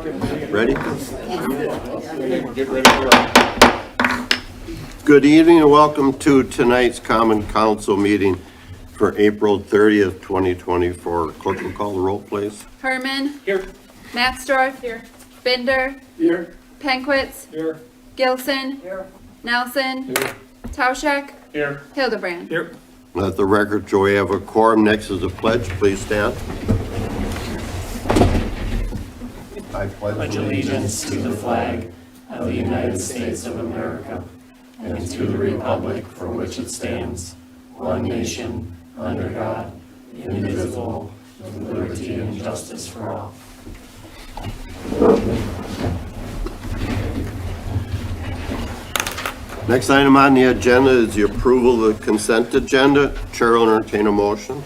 Ready? Get ready to go. Good evening and welcome to tonight's Common Council meeting for April 30th, 2024. Clerk will call the roll, please. Herman. Here. Matsdorf. Here. Binder. Here. Penkwitz. Here. Gilson. Here. Nelson. Here. Tauschek. Here. Hildebrand. Here. Let the record show we have a quorum. Next is the pledge. Please stand. I pledge allegiance to the flag of the United States of America and to the republic for which it stands, one nation, under God, indivisible, with liberty and justice for all. Next item on the agenda is the approval of the consent agenda. Chair will entertain a motion.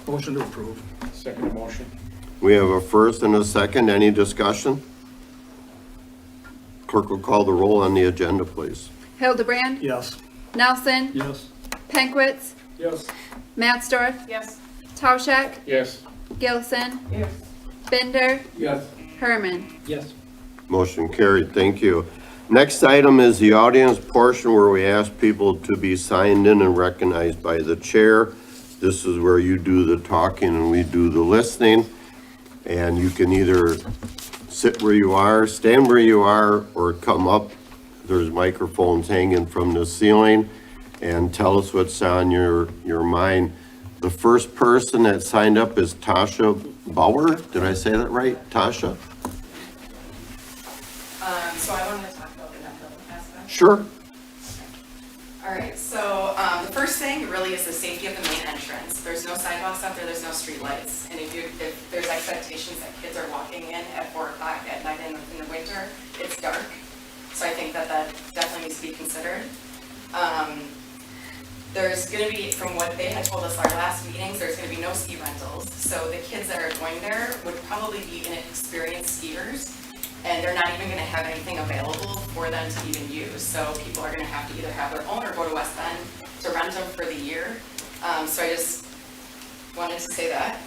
Motion to approve. Second motion. We have a first and a second. Any discussion? Clerk will call the roll on the agenda, please. Hildebrand. Yes. Nelson. Yes. Penkwitz. Yes. Matsdorf. Yes. Tauschek. Yes. Gilson. Yes. Binder. Yes. Herman. Yes. Motion carried. Thank you. Next item is the audience portion where we ask people to be signed in and recognized by the chair. This is where you do the talking and we do the listening. And you can either sit where you are, stand where you are, or come up. There's microphones hanging from the ceiling and tell us what's on your mind. The first person that signed up is Tasha Bauer. Did I say that right? Tasha? So I wanted to talk about the mental aspect. Sure. All right, so the first thing really is the safety of the main entrance. There's no sidewalks out there, there's no street lights. And if there's expectations that kids are walking in at 4 o'clock at night in the winter, it's dark. So I think that definitely needs to be considered. There's going to be, from what they had told us our last meetings, there's going to be no ski rentals. So the kids that are going there would probably be inexperienced skiers, and they're not even going to have anything available for them to even use. So people are going to have to either have their own or go to West Bend to rent them for the year. So I just wanted to say that.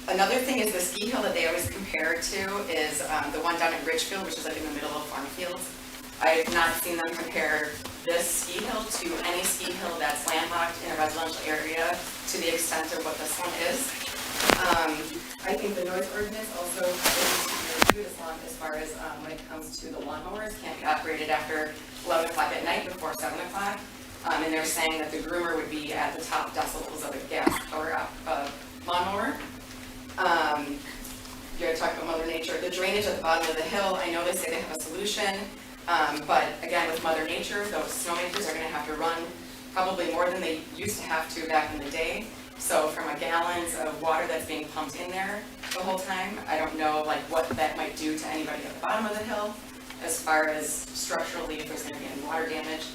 Another thing is the ski hill that they always compare it to is the one down in Richfield, which is like in the middle of farm fields. I have not seen them compare this ski hill to any ski hill that's landlocked in a residential area to the extent of what this one is. I think the noise ordinance also needs to be reviewed as far as when it comes to the lawnmowers can't be operated after 11 o'clock at night before 7 o'clock. And they're saying that the groomer would be at the top decibels of a gas power lawnmower. You're going to talk about Mother Nature. The drainage at the bottom of the hill, I know they say they have a solution, but again, with Mother Nature, those snowmakers are going to have to run probably more than they used to have to back in the day. So from a gallons of water that's being pumped in there the whole time, I don't know like what that might do to anybody at the bottom of the hill as far as structurally if there's going to be any water damage.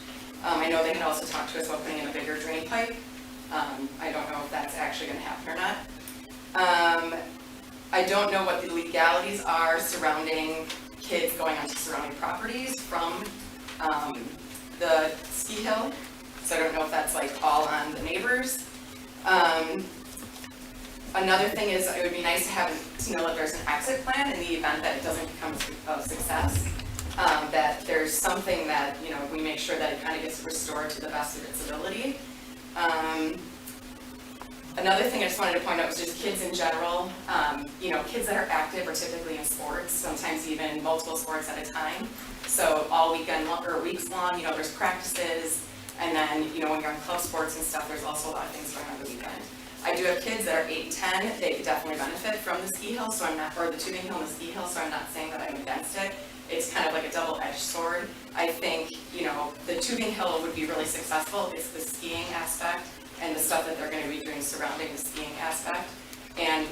I know they had also talked to us about putting in a bigger drain pipe. I don't know if that's actually going to happen or not. I don't know what the legalities are surrounding kids going onto surrounding properties from the ski hill. So I don't know if that's like all on the neighbors. Another thing is it would be nice to know that there's an exit plan in the event that it doesn't become a success. That there's something that, you know, we make sure that it kind of gets restored to the best of its ability. Another thing I just wanted to point out was just kids in general. You know, kids that are active are typically in sports, sometimes even multiple sports at a time. So all weekend or weeks long, you know, there's practices. And then, you know, when you're on club sports and stuff, there's also a lot of things going on the weekend. I do have kids that are 8 and 10. They definitely benefit from the ski hill, so I'm not, or the tubing hill and the ski hill, so I'm not saying that I'm against it. It's kind of like a double-edged sword. I think, you know, the tubing hill would be really successful. It's the skiing aspect and the stuff that they're going to be doing surrounding the skiing aspect. And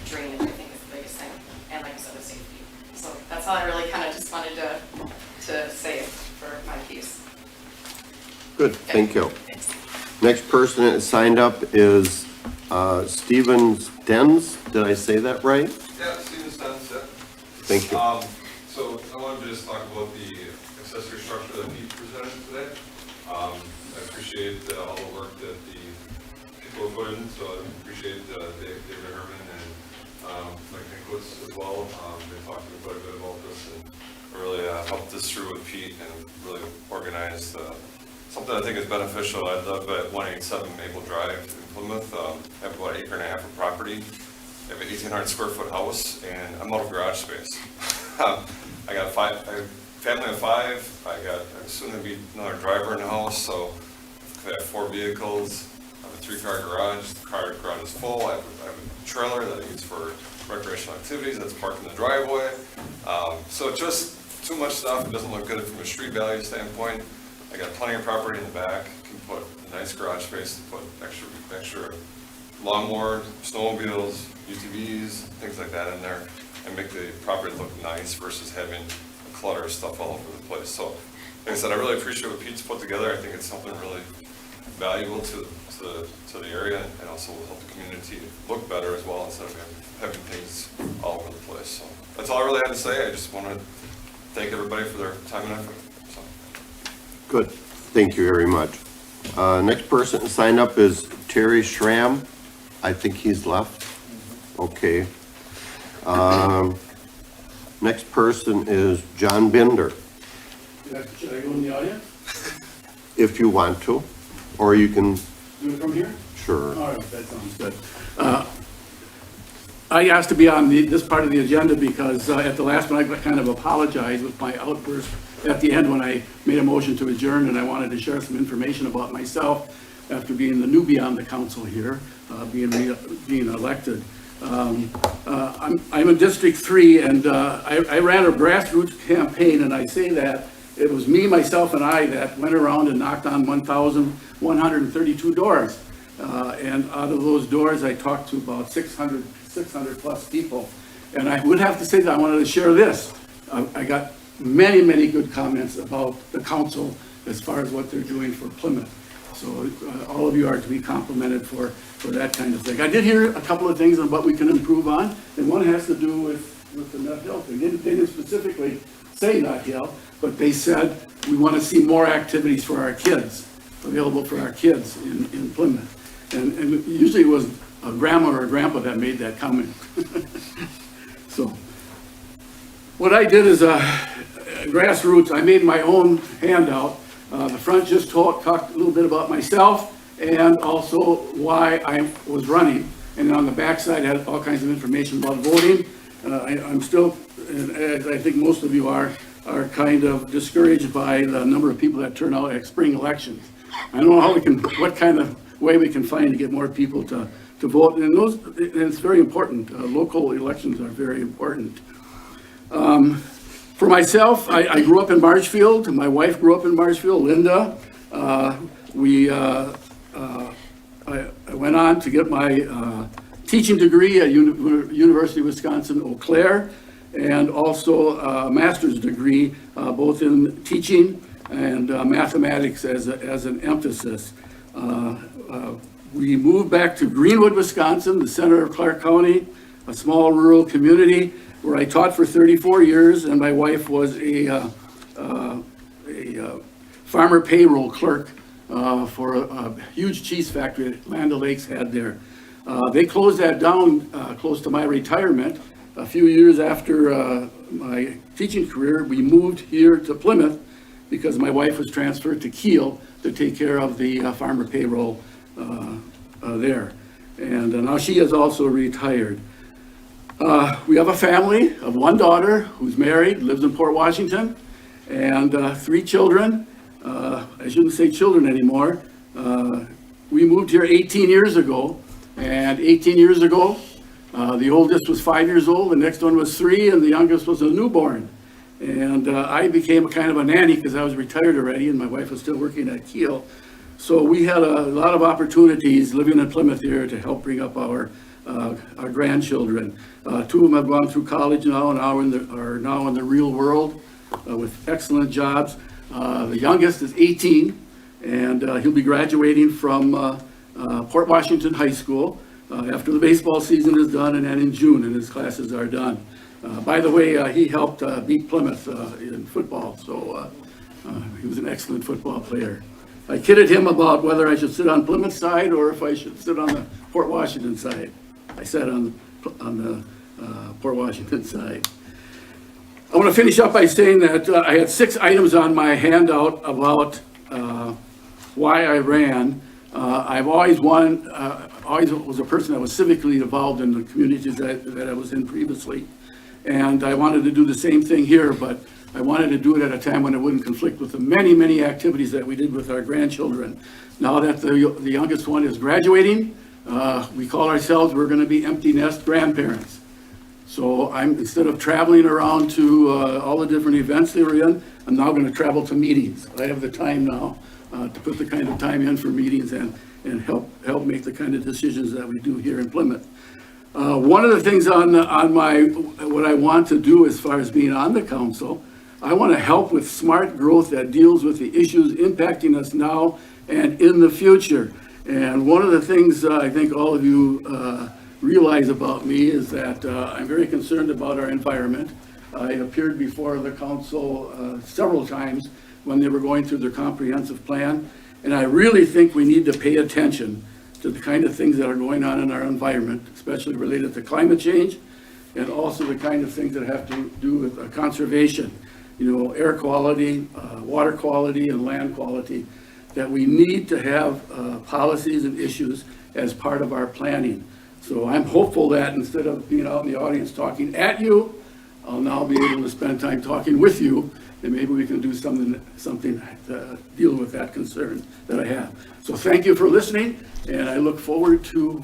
drainage, I think, is the biggest thing. And like I said, the safety. So that's all I really kind of just wanted to say for my piece. Good, thank you. Next person that signed up is Steven Stens. Did I say that right? Yeah, Steven Stens, yeah. Thank you. So I wanted to just talk about the accessory structure that Pete presented today. I appreciate all the work that the people have put in, so I appreciate David Herman and Mike well. They talked to me quite a bit about this and really helped this through with Pete and really organized something I think is beneficial. I live at 187 Maple Drive in Plymouth. I have about 1.5 acres of property. I have an 1,800 square foot house and I'm out of garage space. I got a family of 5. I'm soon to be another driver in the house, so I have 4 vehicles. I have a 3-car garage. The garage is full. I have a trailer that I use for recreational activities that's parked in the driveway. So it's just too much stuff. It doesn't look good from a street value standpoint. I got plenty of property in the back. Can put a nice garage space to put extra lawnmower, snowmobiles, UTVs, things like that in there, and make the property look nice versus having a clutter of stuff all over the place. So, like I said, I really appreciate what Pete's put together. I think it's something really valuable to the area, and also will help the community look better as well instead of having things all over the place. So that's all I really had to say. I just want to thank everybody for their time and effort. So. Good. Thank you very much. Next person to sign up is Terry Schramm. I think he's left. Okay. Next person is John Binder, Should I go in the audience? if you want to, or you can, Do it from here? sure. All right, that sounds good. I asked to be on this part of the agenda because at the last one, I kind of apologized with my outburst at the end when I made a motion to adjourn, and I wanted to share some information about myself after being the newbie on the council here, being elected. I'm in District 3, and I ran a grassroots campaign, and I say that it was me, myself, and I that went around and knocked on 1,132 doors. And out of those doors, I talked to about 600 plus people. And I would have to say that I wanted to share this. I got many, many good comments about the council as far as what they're doing for Plymouth. So all of you are to be complimented for that kind of thing. I did hear a couple of things on what we can improve on, and one has to do with the Nut Hill thing. They didn't specifically say Nut Hill, but they said we want to see more activities for our kids, available for our kids in Plymouth. And usually it was a grandma or a grandpa that made that comment. So what I did is grassroots. I made my own handout. The front just talked a little bit about myself and also why I was running. And on the back side had all kinds of information about voting. I'm still, and as I think most of you are kind of discouraged by the number of people that turn out at spring elections. I don't know what kind of way we can find to get more people to vote. And it's very important. Local elections are very important. For myself, I grew up in Marshfield. My wife grew up in Marshfield, Linda. I went on to get my teaching degree at University of Wisconsin, Eau Claire, and also a master's degree, both in teaching and mathematics as an emphasis. We moved back to Greenwood, Wisconsin, the center of Clark County, a small rural community where I taught for 34 years, and my wife was a farmer payroll clerk for a huge cheese factory that Land O'Lakes had there. They closed that down close to my retirement. A few years after my teaching career, we moved here to Plymouth because my wife was transferred to Kiel to take care of the farmer payroll there. And now she is also retired. We have a family of one daughter who's married, lives in Port Washington, and 3 children. I shouldn't say children anymore. We moved here 18 years ago, and 18 years ago, the oldest was 5 years old, the next one was 3, and the youngest was a newborn. And I became a kind of a nanny because I was retired already, and my wife was still working at Kiel. So we had a lot of opportunities living in Plymouth here to help bring up our grandchildren. 2 of them have gone through college now and are now in the real world with excellent jobs. The youngest is 18, and he'll be graduating from Port Washington High School after the baseball season is done, and then in June, and his classes are done. By the way, he helped beat Plymouth in football, so he was an excellent football player. I kidded him about whether I should sit on Plymouth side or if I should sit on the Port Washington side. I sat on the Port Washington side. I want to finish up by saying that I had 6 items on my handout about why I ran. I've always always was a person that was civically involved in the communities that I was in previously. And I wanted to do the same thing here, but I wanted to do it at a time when it wouldn't conflict with the many, many activities that we did with our grandchildren. Now that the youngest one is graduating, we call ourselves, we're going to be empty nest grandparents. So instead of traveling around to all the different events they were in, I'm now going to travel to meetings. I have the time now to put the kind of time in for meetings and help make the kind of decisions that we do here in Plymouth. One of the things on what I want to do as far as being on the council, I want to help with smart growth that deals with the issues impacting us now and in the future. And one of the things I think all of you realize about me is that I'm very concerned about our environment. I appeared before the council several times when they were going through their comprehensive plan. And I really think we need to pay attention to the kind of things that are going on in our environment, especially related to climate change, and also the kind of things that have to do with conservation, air quality, water quality, and land quality, that we need to have policies and issues as part of our planning. So I'm hopeful that instead of being out in the audience talking at you, I'll now be able to spend time talking with you, and maybe we can do something to deal with that concern that I have. So thank you for listening, and I look forward to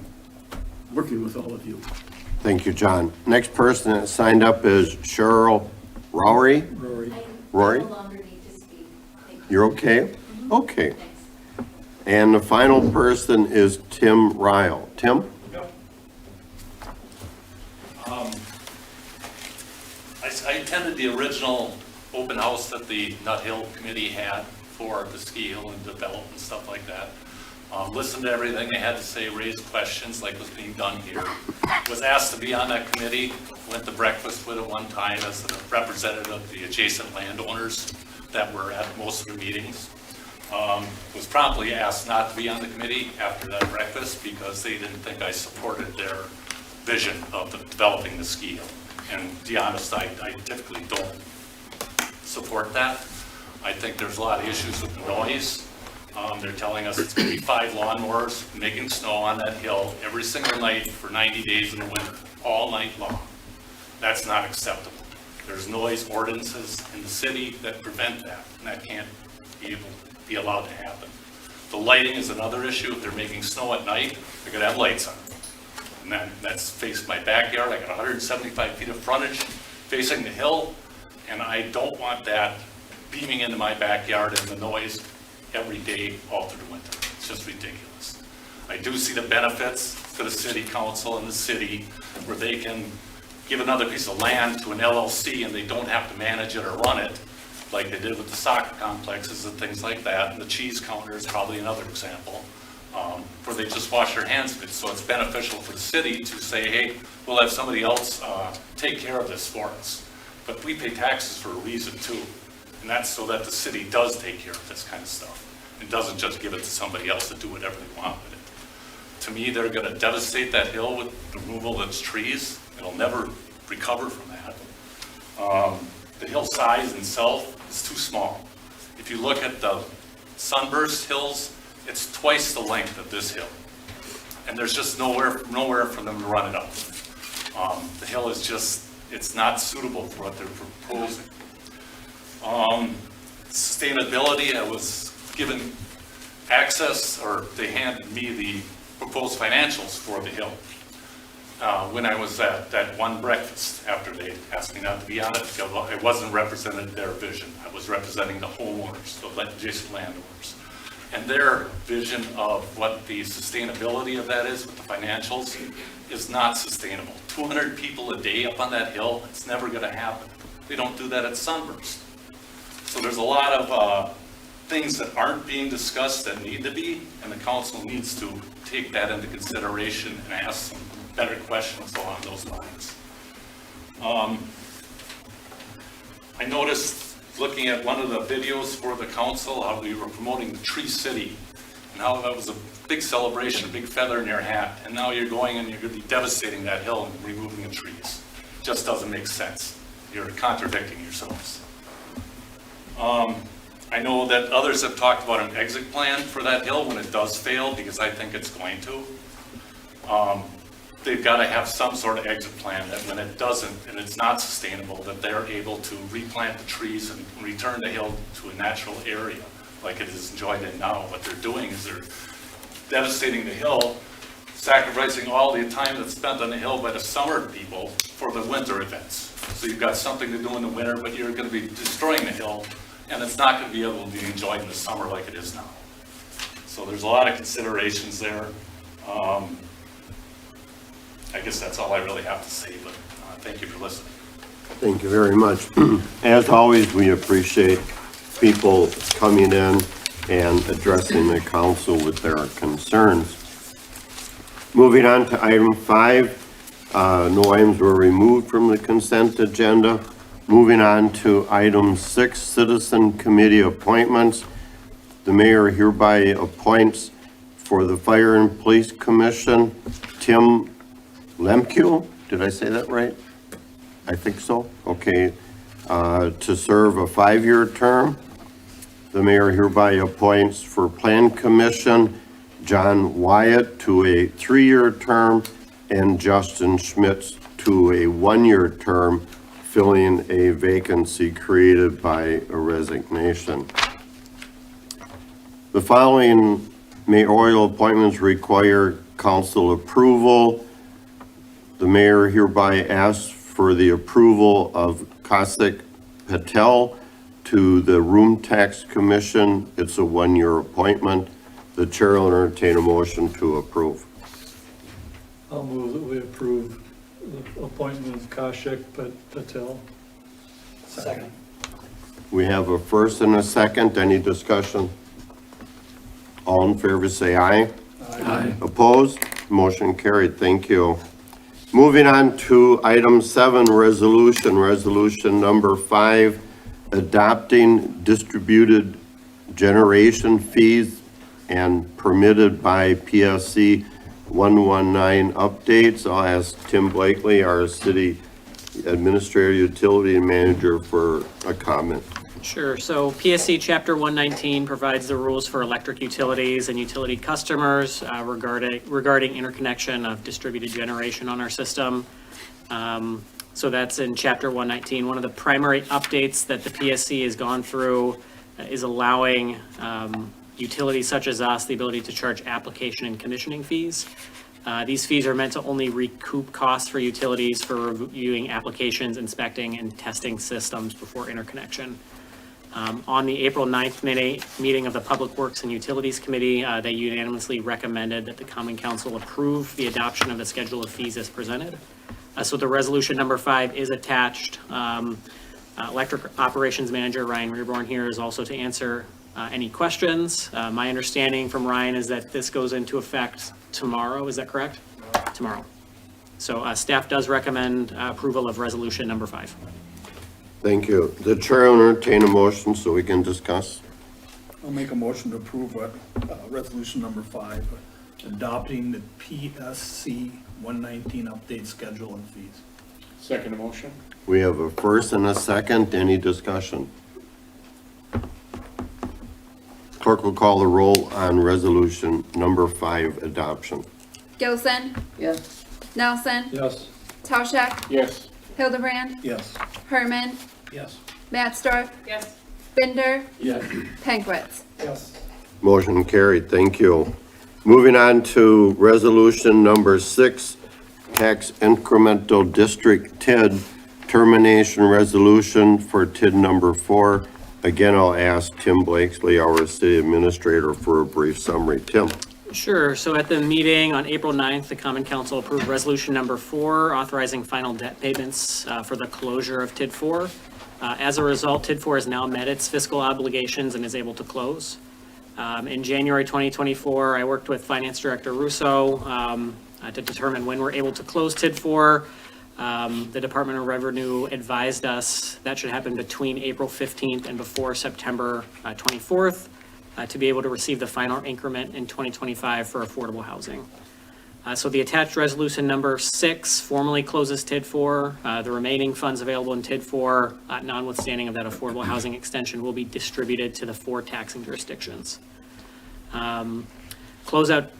working with all of you. Thank you, John. Next person that signed up is Cheryl Rory. Rory? I no longer need to speak. Thank you. You're okay? Okay. Thanks. And the final person is Tim Ryle. Tim? I attended the original open house that the Nut Hill Committee had for the ski hill and development and stuff like that. Listened to everything they had to say, raised questions like was being done here. Was asked to be on that committee, went to breakfast with it one time as a representative of the adjacent landowners that were at most of the meetings. Was promptly asked not to be on the committee after that breakfast because they didn't think I supported their vision of developing the ski hill. And to be honest, I typically don't support that. I think there's a lot of issues with the noise. They're telling us it's going to be 5 lawnmowers making snow on that hill every single night for 90 days in the winter, all night long. That's not acceptable. There's noise ordinances in the city that prevent that, and that can't be allowed to happen. The lighting is another issue. If they're making snow at night, they're going to have lights on. And that's faced my backyard. I got 175 feet of frontage facing the hill, and I don't want that beaming into my backyard and the noise every day all through the winter. It's just ridiculous. I do see the benefits to the city council and the city where they can give another piece of land to an LLC and they don't have to manage it or run it like they did with the soccer complexes and things like that. And the cheese counter is probably another example. Where they just wash their hands of it. So it's beneficial for the city to say, hey, we'll have somebody else take care of this for us. But we pay taxes for a reason too. And that's so that the city does take care of this kind of stuff. And doesn't just give it to somebody else to do whatever they want with it. To me, they're going to devastate that hill with the removal of its trees. It'll never recover from that. The hill size itself is too small. If you look at the Sunburst hills, it's twice the length of this hill. And there's just nowhere for them to run it up. The hill is just, it's not suitable for what they're proposing. Sustainability, I was given access, or they handed me the proposed financials for the hill. When I was at that one breakfast after they asked me not to be on it, because I wasn't representing their vision. I was representing the homeowners, the adjacent landowners. And their vision of what the sustainability of that is with the financials is not sustainable. 200 people a day up on that hill, it's never going to happen. They don't do that at Sunburst. So there's a lot of things that aren't being discussed that need to be, and the council needs to take that into consideration and ask some better questions along those lines. I noticed, looking at one of the videos for the council, how we were promoting the Tree City, and how that was a big celebration, a big feather in your hat, and now you're going and you're going to be devastating that hill and removing the trees. just doesn't make sense. You're contradicting yourselves. I know that others have talked about an exit plan for that hill when it does fail, because I think it's going to. They've got to have some sort of exit plan that when it doesn't and it's not sustainable, that they're able to replant the trees and return the hill to a natural area like it is enjoyed in now. What they're doing is they're devastating the hill, sacrificing all the time that's spent on the hill by the summer people for the winter events. So you've got something to do in the winter, but you're going to be destroying the hill, and it's not going to be able to be enjoyed in the summer like it is now. So there's a lot of considerations there. I guess that's all I really have to say, but thank you for listening. Thank you very much. As always, we appreciate people coming in and addressing the council with their concerns. Moving on to item 5, no items were removed from the consent agenda. Moving on to item 6, citizen committee appointments. The mayor hereby appoints for the Fire and Police Commission, Tim Lemke, did I say that right? I think so. Okay, to serve a 5-year term. The mayor hereby appoints for Plan Commission, John Wyatt to a 3-year term and Justin Schmitz to a 1-year term, filling a vacancy created by a resignation. The following mayoral appointments require council approval. The mayor hereby asks for the approval of Kaushik Patel to the Room Tax Commission. It's a 1-year appointment. The chair will entertain a motion to approve. I'll move that we approve the appointment of Kaushik Patel. Second. We have a first and a second. Any discussion? All in favor say aye. Aye. Opposed? Motion carried. Thank you. Moving on to item 7, resolution number 5, adopting distributed generation fees and permitted by PSC 119 updates. I'll ask Tim Blakely, our city administrator, utility manager, for a comment. Sure. So PSC Chapter 119 provides the rules for electric utilities and utility customers regarding interconnection of distributed generation on our system. So that's in Chapter 119. One of the primary updates that the PSC has gone through is allowing utilities such as us the ability to charge application and commissioning fees. These fees are meant to only recoup costs for utilities for reviewing applications, inspecting, and testing systems before interconnection. On the April 9th meeting of the Public Works and Utilities Committee, they unanimously recommended that the Common Council approve the adoption of the schedule of fees as presented. So the resolution number 5 is attached. Electric Operations Manager Ryan Reborn here is also to answer any questions. My understanding from Ryan is that this goes into effect tomorrow. Is that correct? Tomorrow. So staff does recommend approval of resolution number 5. Thank you. The chair will entertain a motion so we can discuss. I'll make a motion to approve resolution number 5, adopting the PSC 119 update schedule and fees. Second motion. We have a first and a second. Any discussion? Clerk will call the roll on resolution number 5 adoption. Gilson, Yes. Nelson, Yes. Tauschek, Yes. Hildebrand, Yes. Herman, Yes. Mattsdorf, Yes. Binder, Yes. Penkwitz. Yes. Motion carried. Thank you. Moving on to resolution number 6, tax incremental district TID termination resolution for TID number 4. Again, I'll ask Tim Blakely, our city administrator, for a brief summary. Tim. Sure. So at the meeting on April 9th, the Common Council approved resolution number 4, authorizing final debt payments for the closure of TID 4. As a result, TID 4 has now met its fiscal obligations and is able to close. In January 2024, I worked with Finance Director Russo to determine when we're able to close TID 4. The Department of Revenue advised us that should happen between April 15th and before September 24th to be able to receive the final increment in 2025 for affordable housing. So the attached resolution number 6 formally closes TID 4. The remaining funds available in TID 4, notwithstanding of that affordable housing extension, will be distributed to the 4 taxing jurisdictions. Closeout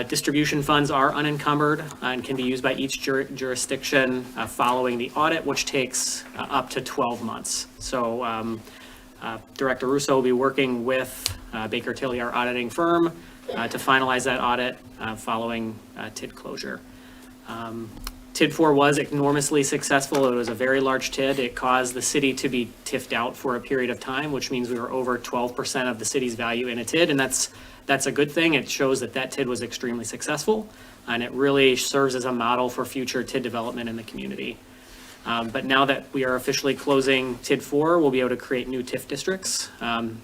distribution funds are unencumbered and can be used by each jurisdiction following the audit, which takes up to 12 months. So Director Russo will be working with Baker Tilly, our auditing firm, to finalize that audit following TID closure. TID 4 was enormously successful. It was a very large TID. It caused the city to be TIF'd out for a period of time, which means we were over 12% of the city's value in a TID, and that's a good thing. It shows that that TID was extremely successful, and it really serves as a model for future TID development in the community. But now that we are officially closing TID 4, we'll be able to create new TIF districts,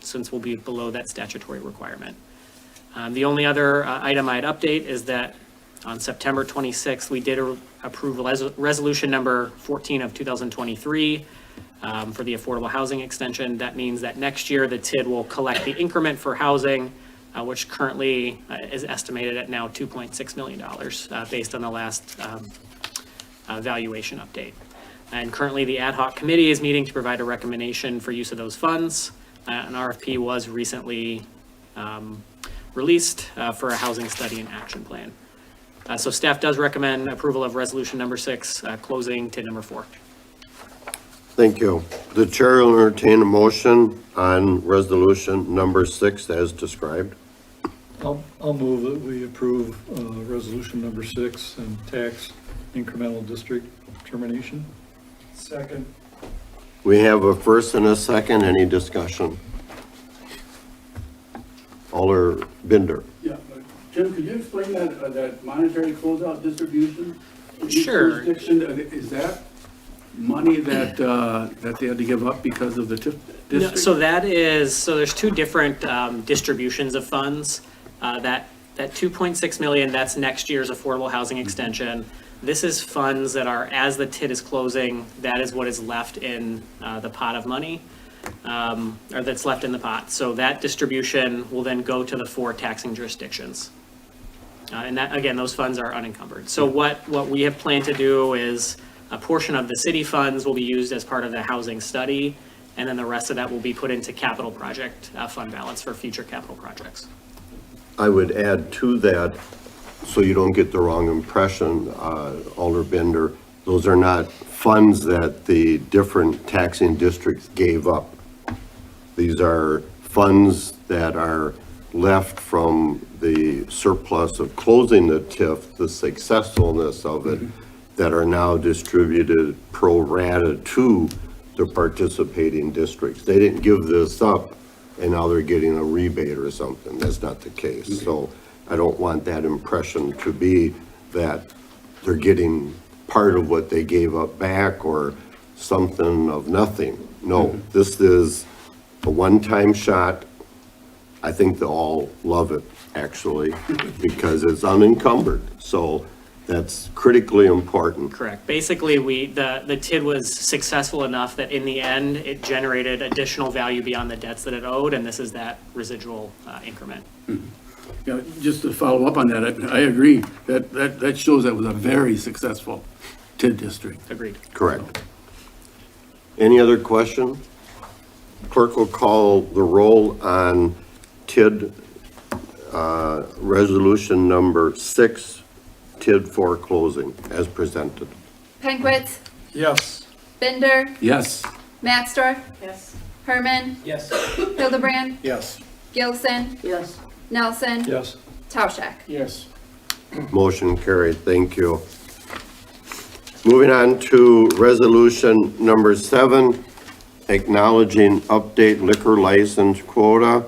since we'll be below that statutory requirement. The only other item I'd update is that on September 26th, we did approve resolution number 14 of 2023 for the affordable housing extension. That means that next year the TID will collect the increment for housing, which currently is estimated at now $2.6 million based on the last valuation update. And currently the ad hoc committee is meeting to provide a recommendation for use of those funds. An RFP was recently released for a housing study and action plan. So staff does recommend approval of resolution number 6, closing TID number 4. Thank you. The chair will entertain a motion on resolution number 6 as described. I'll move that we approve resolution number 6 and tax incremental district termination. Second. We have a first and a second. Any discussion? Alder Binder. Yeah, Jim, could you explain that monetary closeout distribution? Each Sure. jurisdiction, is that money that they had to give up because of the TIF district? So there's 2 different distributions of funds. That 2.6 million, that's next year's affordable housing extension. This is funds that are, as the TID is closing, that is what is left in the pot of money, or that's left in the pot. So that distribution will then go to the 4 taxing jurisdictions. And that, again, those funds are unencumbered. So what we have planned to do is a portion of the city funds will be used as part of the housing study, and then the rest of that will be put into capital project fund balance for future capital projects. I would add to that, so you don't get the wrong impression, Alder Binder, those are not funds that the different taxing districts gave up. These are funds that are left from the surplus of closing the TIF, the successfulness of it, that are now distributed pro rata to the participating districts. They didn't give this up and now they're getting a rebate or something. That's not the case. So I don't want that impression to be that they're getting part of what they gave up back or something of nothing. No, this is a one-time shot. I think they'll all love it, actually, because it's unencumbered. So that's critically important. Correct. Basically, the TID was successful enough that in the end, it generated additional value beyond the debts that it owed, and this is that residual increment. Yeah, just to follow up on that, I agree. That shows that was a very successful TID district. Agreed. Correct. Any other question? Clerk will call the roll on TID resolution number 6, TID 4 closing as presented. Penquitz, Yes. Binder, Yes. Matsdorf, Yes. Herman, Yes. Hildebrand, Yes. Gilson, Yes. Nelson, Yes. Tauschek. Yes. Motion carried. Thank you. Moving on to resolution number 7, acknowledging update liquor license quota.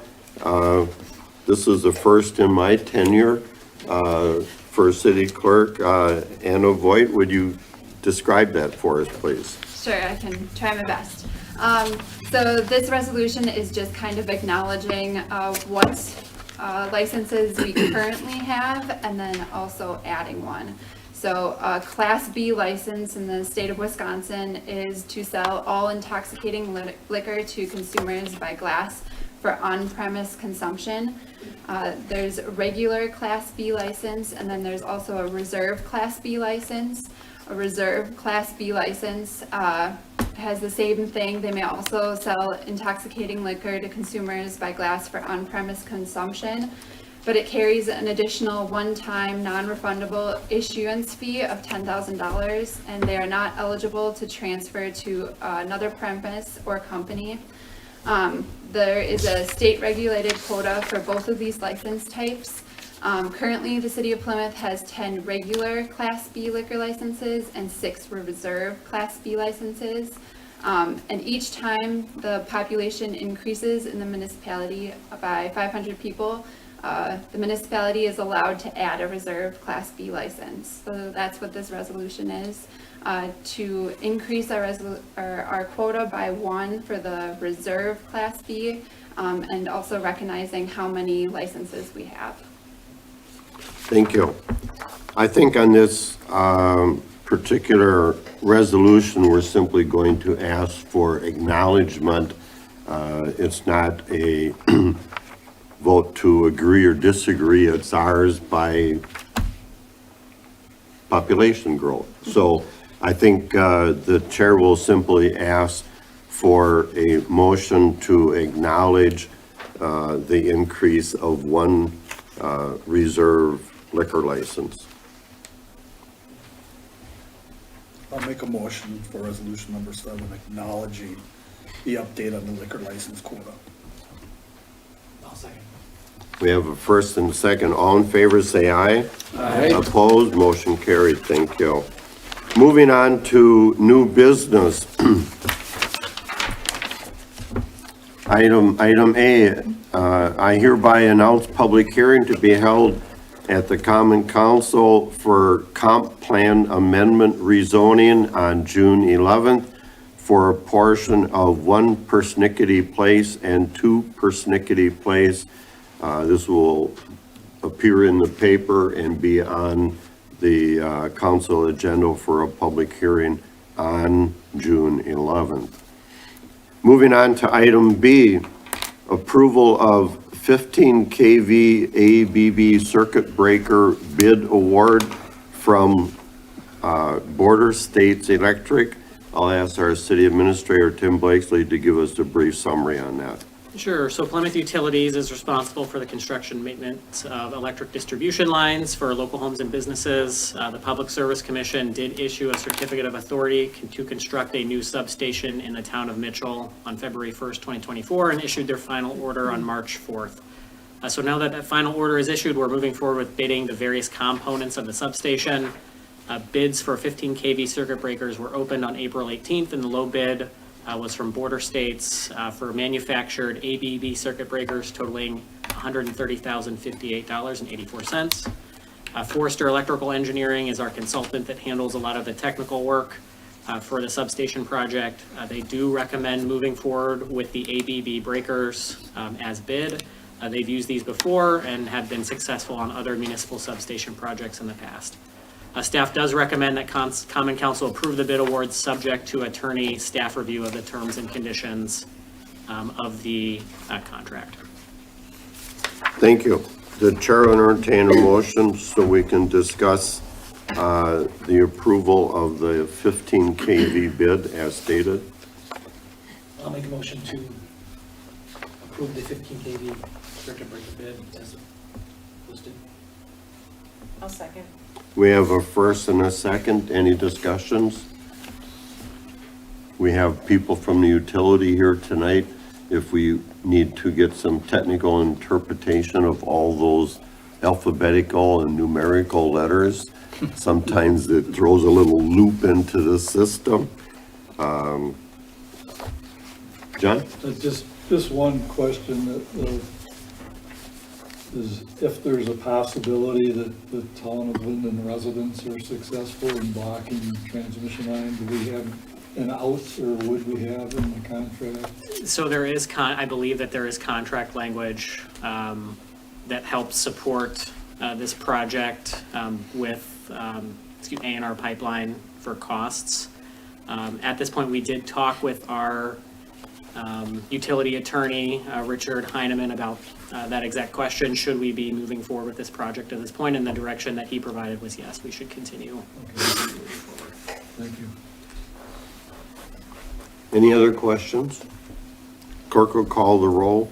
This is the first in my tenure for city clerk. Anna Voigt, would you describe that for us, please? Sure, I can try my best. So this resolution is just kind of acknowledging what licenses we currently have and then also adding one. So a Class B license in the state of Wisconsin is to sell all intoxicating liquor to consumers by glass for on-premise consumption. There's a regular Class B license, and then there's also a reserve Class B license. A reserve Class B license has the same thing. They may also sell intoxicating liquor to consumers by glass for on-premise consumption, but it carries an additional one-time non-refundable issuance fee of $10,000, and they are not eligible to transfer to another premise or company. There is a state-regulated quota for both of these license types. Currently, the city of Plymouth has 10 regular Class B liquor licenses and 6 reserve Class B licenses. And each time the population increases in the municipality by 500 people, the municipality is allowed to add a reserve Class B license. So that's what this resolution is, to increase our quota by 1 for the reserve Class B, and also recognizing how many licenses we have. Thank you. I think on this particular resolution, we're simply going to ask for acknowledgement. It's not a vote to agree or disagree. It's ours by population growth. So I think the chair will simply ask for a motion to acknowledge the increase of 1 reserve liquor license. I'll make a motion for resolution number 7, acknowledging the update on the liquor license quota. I'll second. We have a first and a second. All in favor, say aye. Aye. Opposed, motion carried. Thank you. Moving on to new business. Item A, I hereby announce public hearing to be held at the Common Council for Comp Plan Amendment rezoning on June 11th for a portion of 1 Persnickety Place and 2 Persnickety Place. This will appear in the paper and be on the council agenda for a public hearing on June 11th. Moving on to item B, approval of 15 kV ABB circuit breaker bid award from Border States Electric. I'll ask our city administrator, Tim Blakesley, to give us a brief summary on that. Sure. So Plymouth Utilities is responsible for the construction and maintenance of electric distribution lines for local homes and businesses. The Public Service Commission did issue a certificate of authority to construct a new substation in the town of Mitchell on February 1st, 2024, and issued their final order on March 4th. So now that that final order is issued, we're moving forward with bidding the various components of the substation. Bids for 15 kV circuit breakers were opened on April 18th, and the low bid was from Border States for manufactured ABB circuit breakers totaling $130,058.84. Forrester Electrical Engineering is our consultant that handles a lot of the technical work for the substation project. They do recommend moving forward with the ABB breakers as bid. They've used these before and have been successful on other municipal substation projects in the past. Staff does recommend that Common Council approve the bid awards subject to attorney staff review of the terms and conditions of the contract. Thank you. The chair will entertain a motion so we can discuss the approval of the 15 kV bid as stated. I'll make a motion to approve the 15 kV circuit breaker bid as listed. I'll second. We have a first and a second. Any discussions? We have people from the utility here tonight. If we need to get some technical interpretation of all those alphabetical and numerical letters, sometimes it throws a little loop into the system. John? Just one question that is if there's a possibility that the town of Linden residents are successful in blocking transmission line, do we have an out, or would we have in the contract? So there is, I believe that there is contract language that helps support this project with A&R Pipeline for costs. At this point, we did talk with our utility attorney, Richard Heineman, about that exact question. Should we be moving forward with this project at this point? And the direction that he provided was yes, we should continue. Thank you. Any other questions? Clerk will call the roll.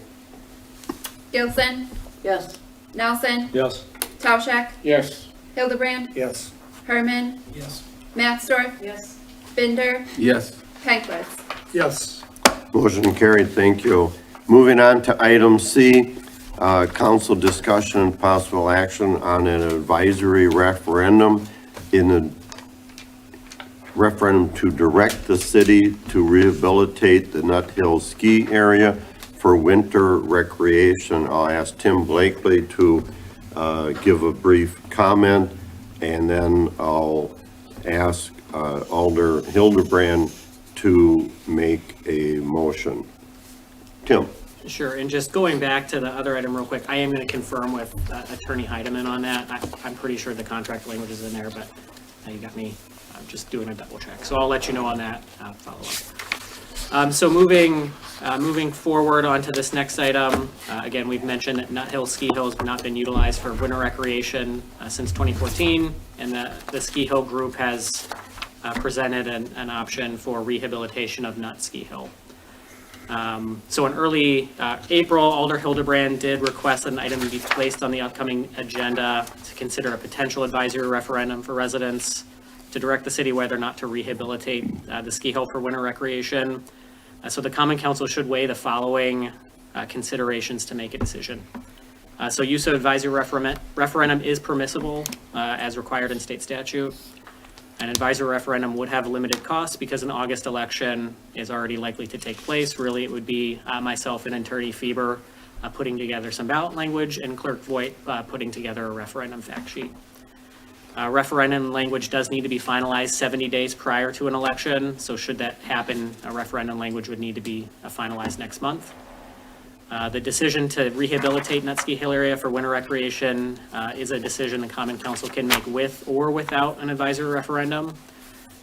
Gilson, Yes. Nelson, Yes. Tauschak, Yes. Hildebrand, Yes. Herman, Yes. Matsdorf, Yes. Binder, Yes. Pankwitz. Yes. Motion carried, thank you. Moving on to item C, council discussion and possible action on an advisory referendum referendum to direct the city to rehabilitate the Nut Hill ski area for winter recreation. I'll ask Tim Blakely to give a brief comment, and then I'll ask Alder Hildebrand to make a motion. Tim? Sure, and just going back to the other item real quick, I am going to confirm with Attorney Heideman on that. I'm pretty sure the contract language is in there, but you got me just doing a double check. So I'll let you know on that follow-up. So moving forward onto this next item, again, we've mentioned that Nut Hill Ski Hill has not been utilized for winter recreation since 2014, and the Ski Hill group has presented an option for rehabilitation of Nut Ski Hill. So in early April, Alder Hildebrand did request an item to be placed on the upcoming agenda to consider a potential advisory referendum for residents to direct the city whether or not to rehabilitate the ski hill for winter recreation. So the Common Council should weigh the following considerations to make a decision. So use of advisory referendum is permissible as required in state statute. An advisory referendum would have limited costs because an August election is already likely to take place. Really, it would be myself and Attorney Fieber putting together some ballot language and Clerk Voigt putting together a referendum fact sheet. Referendum language does need to be finalized 70 days prior to an election. So should that happen, a referendum language would need to be finalized next month. The decision to rehabilitate Nut Ski Hill area for winter recreation is a decision the Common Council can make with or without an advisory referendum.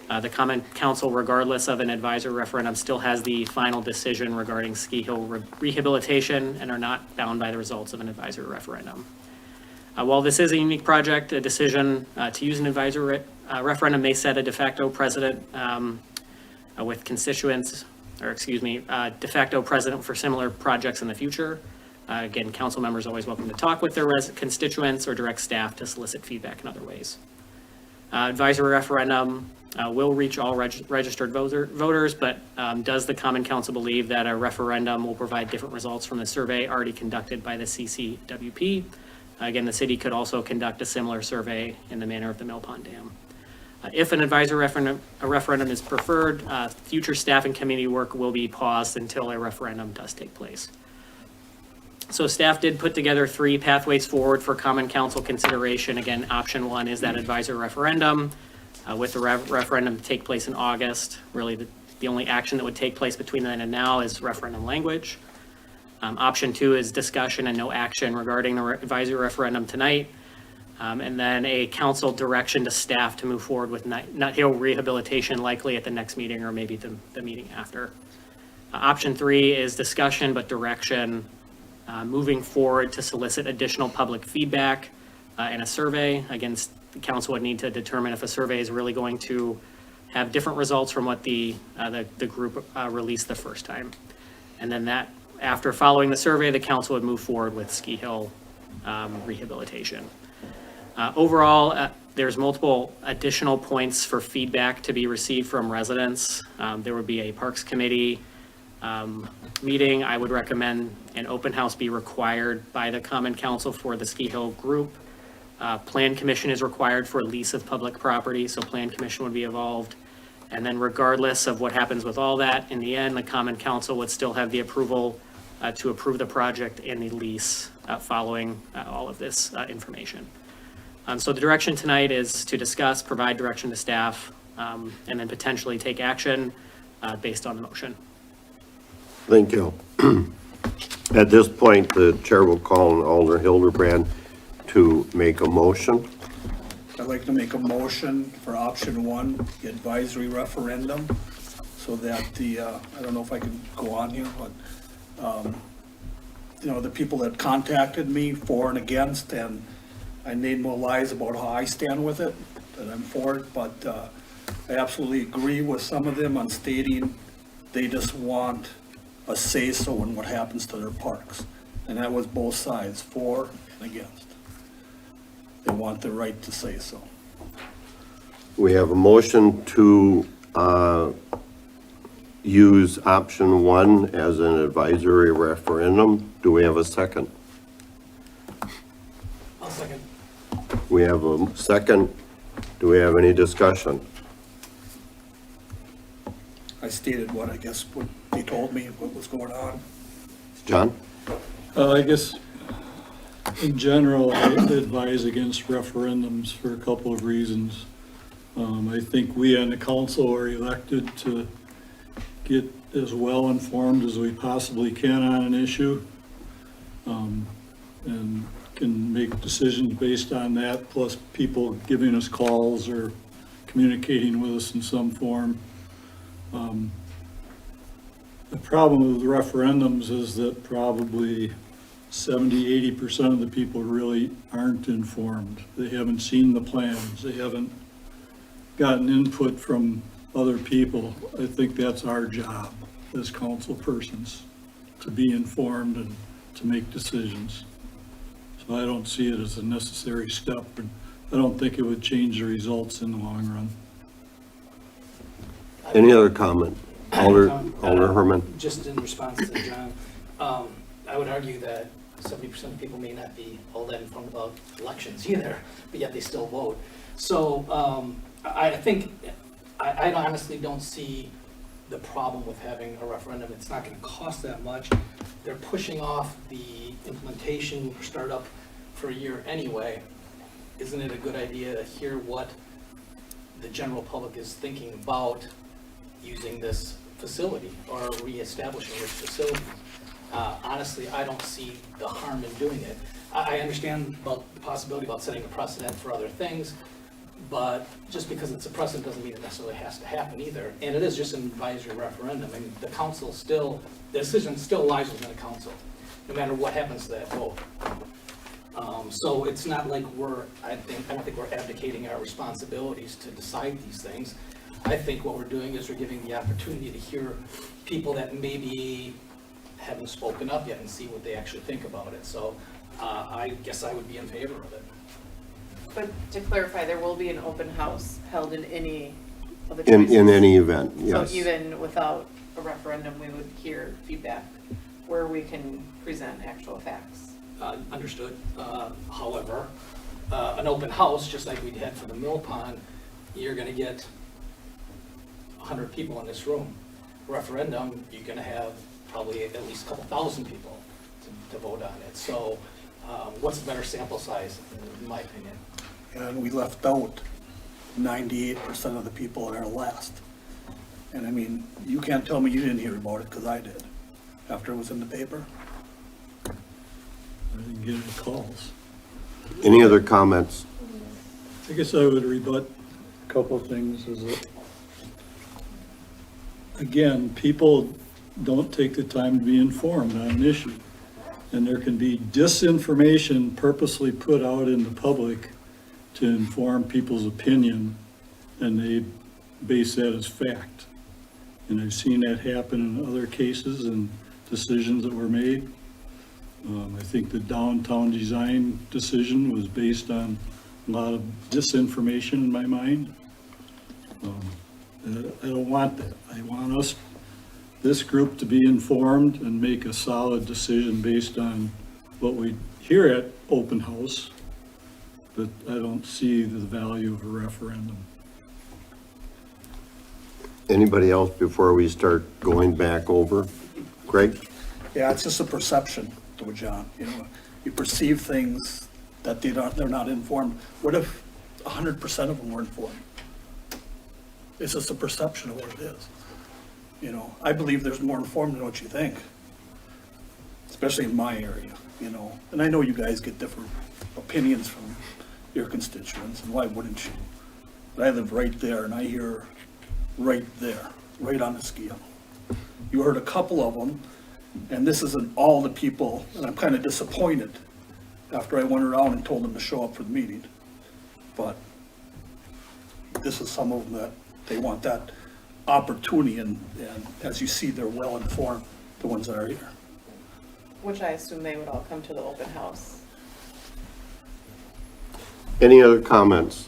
The Common Council, regardless of an advisory referendum, still has the final decision regarding ski hill rehabilitation and are not bound by the results of an advisory referendum. While this is a unique project, a decision to use an advisory referendum may set a de facto precedent with constituents, de facto precedent for similar projects in the future. Again, council members are always welcome to talk with their constituents or direct staff to solicit feedback in other ways. Advisory referendum will reach all registered voters, but does the Common Council believe that a referendum will provide different results from the survey already conducted by the CCWP? Again, the city could also conduct a similar survey in the manner of the Mill Pond Dam. If an advisory referendum is preferred, future staff and committee work will be paused until a referendum does take place. So staff did put together 3 pathways forward for Common Council consideration. Again, option 1 is that advisory referendum with the referendum to take place in August. Really, the only action that would take place between then and now is referendum language. Option 2 is discussion and no action regarding the advisory referendum tonight. And then a council direction to staff to move forward with Nut Hill rehabilitation, likely at the next meeting or maybe the meeting after. Option 3 is discussion but direction, moving forward to solicit additional public feedback and a survey. Again, the council would need to determine if a survey is really going to have different results from what the group released the first time. And then after following the survey, the council would move forward with ski hill rehabilitation. Overall, there's multiple additional points for feedback to be received from residents. There would be a Parks Committee meeting. I would recommend an open house be required by the Common Council for the ski hill group. Plan Commission is required for lease of public property, so Plan Commission would be involved. And then regardless of what happens with all that, in the end, the Common Council would still have the approval to approve the project and the lease following all of this information. So the direction tonight is to discuss, provide direction to staff, and then potentially take action based on the motion. Thank you. At this point, the chair will call on Alder Hildebrand to make a motion. I'd like to make a motion for option 1, the advisory referendum, so that I don't know if I can go on here, but, the people that contacted me for and against, and I made no lies about how I stand with it, that I'm for it, but I absolutely agree with some of them on stating they just want a say-so in what happens to their parks. And that was both sides, for and against. They want the right to say so. We have a motion to use option 1 as an advisory referendum. Do we have a second? I'll second. We have a second. Do we have any discussion? I stated what they told me, what was going on. John? I guess, in general, I advise against referendums for a couple of reasons. I think we on the council are elected to get as well informed as we possibly can on an issue, and can make decisions based on that, plus people giving us calls or communicating with us in some form. The problem with referendums is that probably 70–80% of the people really aren't informed. They haven't seen the plans. They haven't gotten input from other people. I think that's our job as council persons, to be informed and to make decisions. So I don't see it as a necessary step, and I don't think it would change the results in the long run. Any other comment? Alder Herman? Just in response to John, I would argue that 70% of people may not be all that informed about elections either, but yet they still vote. So I think, I honestly don't see the problem with having a referendum. It's not going to cost that much. They're pushing off the implementation startup for a year anyway. Isn't it a good idea to hear what the general public is thinking about using this facility or reestablishing this facility? Honestly, I don't see the harm in doing it. I understand about the possibility about setting a precedent for other things, but just because it's a precedent doesn't mean it necessarily has to happen either. And it is just an advisory referendum. I mean, the decision still lies within the council, no matter what happens to that vote. So it's not like I don't think we're abdicating our responsibilities to decide these things. I think what we're doing is we're giving the opportunity to hear people that maybe haven't spoken up yet and see what they actually think about it. So I guess I would be in favor of it. But to clarify, there will be an open house held in any of the In choices. any event, yes. So even without a referendum, we would hear feedback where we can present actual facts. Understood. However, an open house, just like we had for the mill pond, you're going to get 100 people in this room. Referendum, you're going to have probably at least a couple thousand people to vote on it. So what's the better sample size, in my opinion? And we left out 98% of the people that are last. And I mean, you can't tell me you didn't hear about it, because I did, after it was in the paper. I didn't get any calls. Any other comments? I guess I would rebut a couple of things. Is that, again, people don't take the time to be informed on an issue. And there can be disinformation purposely put out in the public to inform people's opinion, and they base that as fact. And I've seen that happen in other cases and decisions that were made. I think the downtown design decision was based on a lot of disinformation in my mind. I don't want that. I want this group to be informed and make a solid decision based on what we hear at open house, but I don't see the value of a referendum. Anybody else before we start going back over? Greg? Yeah, it's just a perception, though, John. You perceive things that they're not informed. What if 100% of them were informed? It's just a perception of what it is. I believe there's more informed than what you think, especially in my area, and I know you guys get different opinions from your constituents, and why wouldn't you? But I live right there, and I hear right there right on the ski hill. You heard a couple of them, and this isn't all the people, and I'm kind of disappointed after I went around and told them to show up for the meeting. But this is some of them that they want that opportunity, and as you see, they're well informed, the ones that are here. Which I assume they would all come to the open house. Any other comments?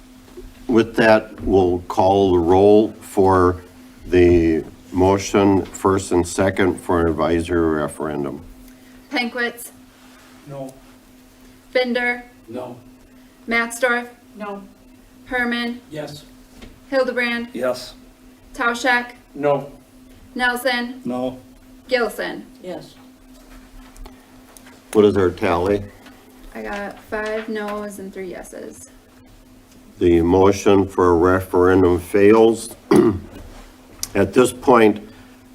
With that, we'll call the roll for the motion, first and second, for an advisory referendum. Pankwitz, No. Binder, No. Matsdorf, No. Herman, Yes. Hildebrand, Yes. Tauschek, No. Nelson, No, Gilson. Yes. What is our tally? I got 5 no's and 3 yeses. The motion for a referendum fails. At this point,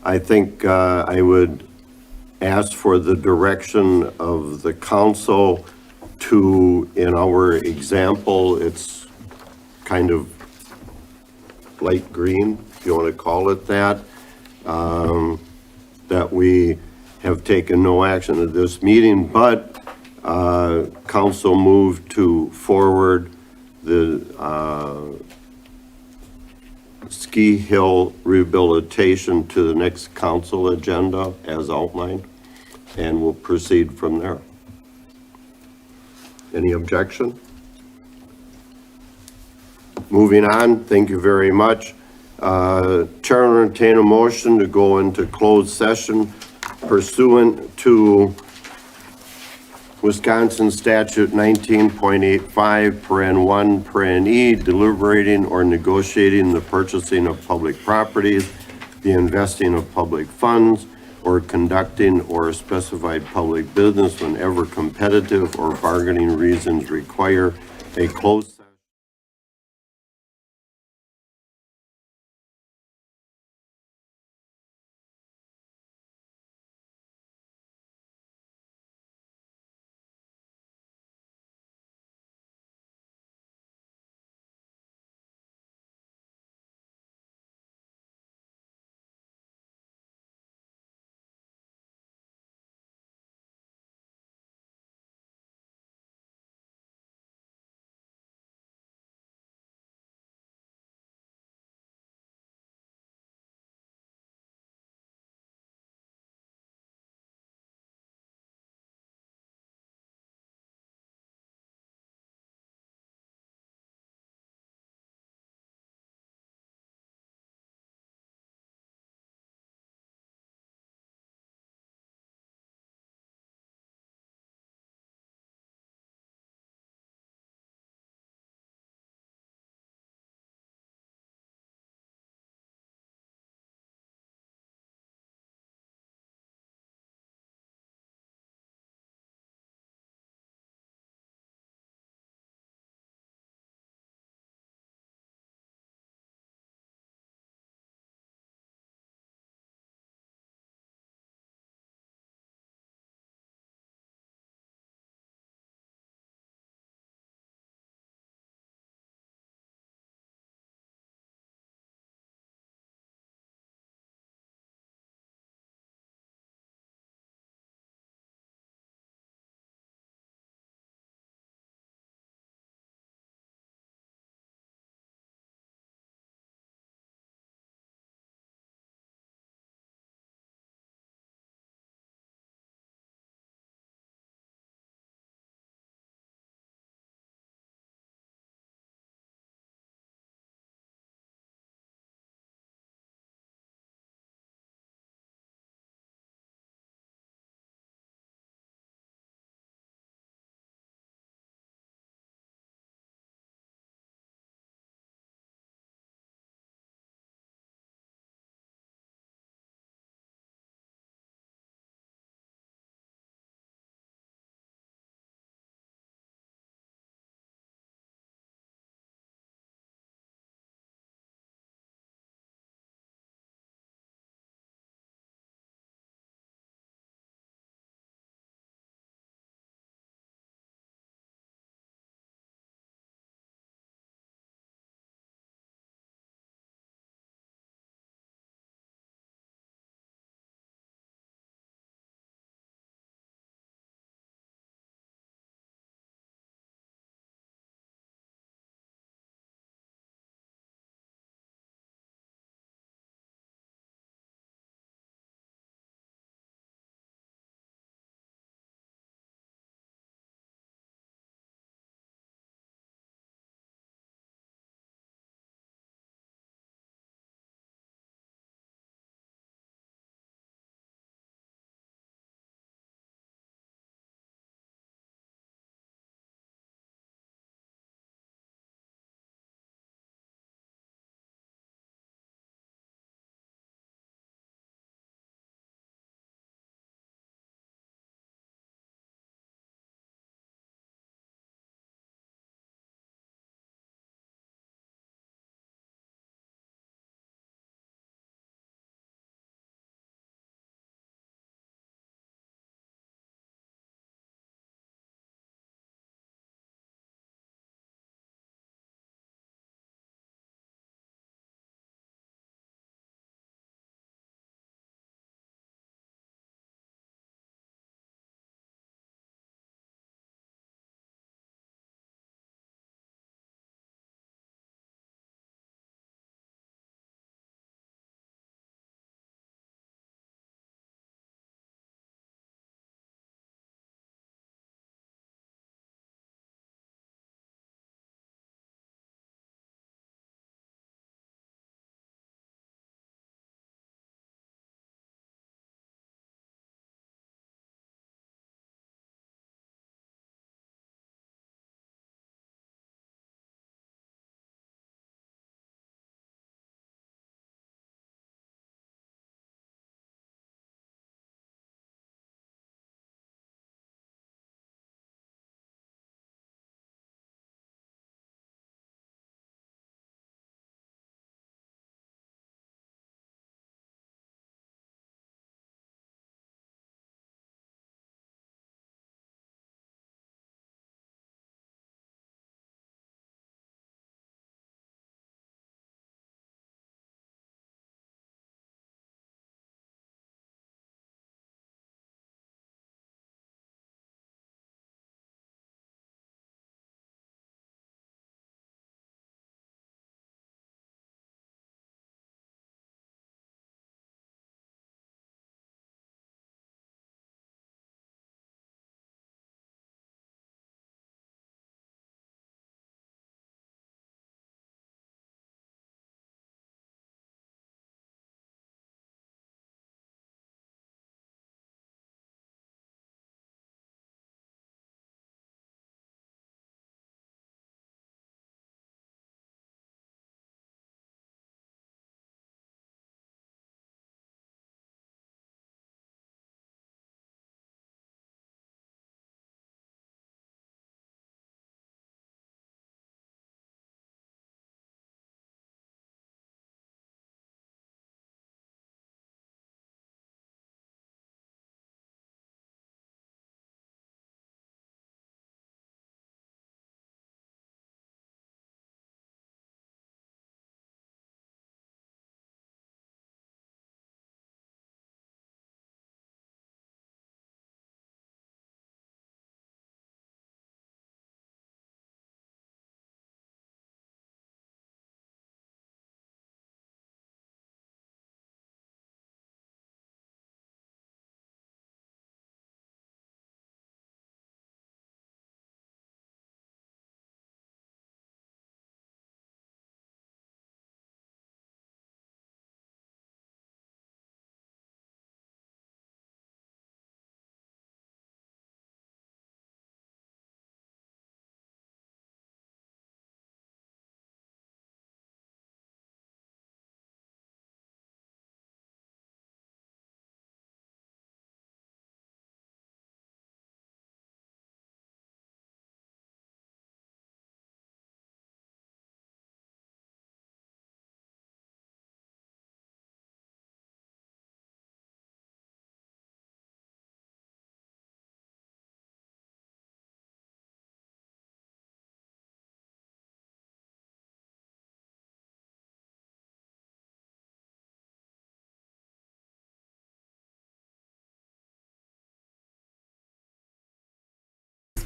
I think I would ask for the direction of the council to, in our example, it's kind of light green, if you want to call it that, that we have taken no action at this meeting, but council moved to forward the ski hill rehabilitation to the next council agenda as outlined, and we'll proceed from there. Any objection? Moving on, thank you very much. Chair will entertain a motion to go into closed session pursuant to Wisconsin Statute 19.85, paren 1, paren E, deliberating or negotiating the purchasing of public properties, the investing of public funds, or conducting or specified public business whenever competitive or bargaining reasons require a closed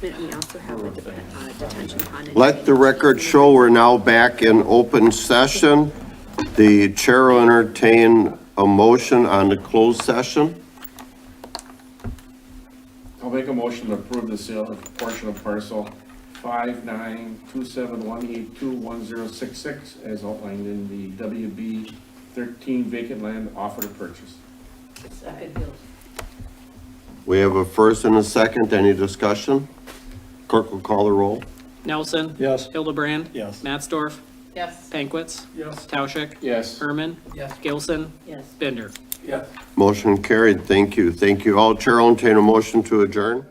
enforcement, and we also have a detention pond. Let the record show we're now back in open session. The chair will entertain a motion on the closed session. I'll make a motion to approve the sale of a portion of parcel 592718211066 as outlined in the WB 13 vacant land offer to purchase. Second, Hills. We have a first and a second. Any discussion? Clerk will call the roll. Nelson. Yes. Hildebrand. Yes. Matsdorf. Yes. Pankwitz. Yes. Tauschik. Yes. Herman. Yes. Gilson. Yes. Bender. Yes. Motion carried. Thank you. Thank you all. Chair will entertain a motion to adjourn.